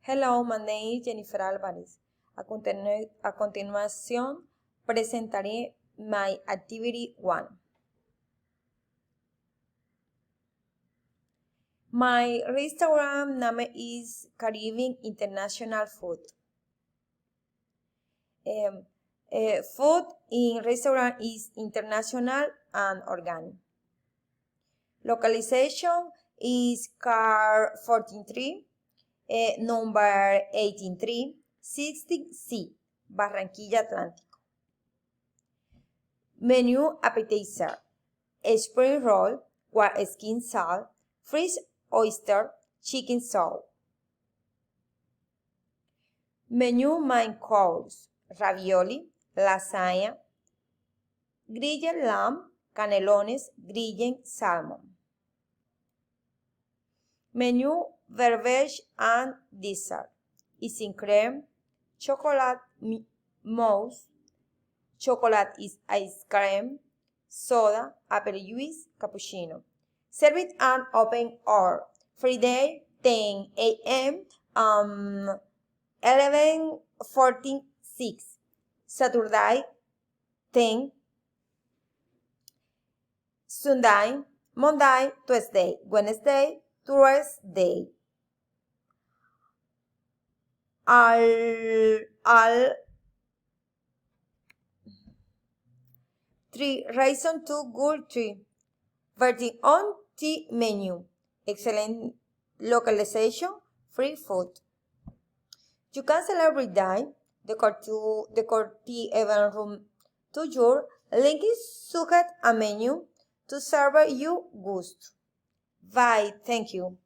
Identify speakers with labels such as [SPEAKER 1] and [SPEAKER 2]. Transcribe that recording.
[SPEAKER 1] Hello, my name is Jennifer Álvarez. A continuación, presentaré my activity 1. My restaurant name is Caribbean International Food. Food in restaurant is international and organic. Localization is car 143, number 18360C, Barranquilla, Atlántico. Menu appetizer: spring roll, white skin salt, fresh oyster, chicken soup. Menu main course: ravioli, lasagna, grilled lamb, canelones, grilled salmon. Menu beverage and dessert: icing cream, chocolate mousse, chocolate ice cream, soda, apple juice, cappuccino. Serve at open hour: Friday 10 a.m. 11:46, Saturday 10, Sunday, Monday, Tuesday, Wednesday, Thursday. All 3 reason to good 3. Verting on the menu: excellent localization, free food. You can celebrate day, the event room to your link is suggest a menu to serve you gust. Bye, thank you.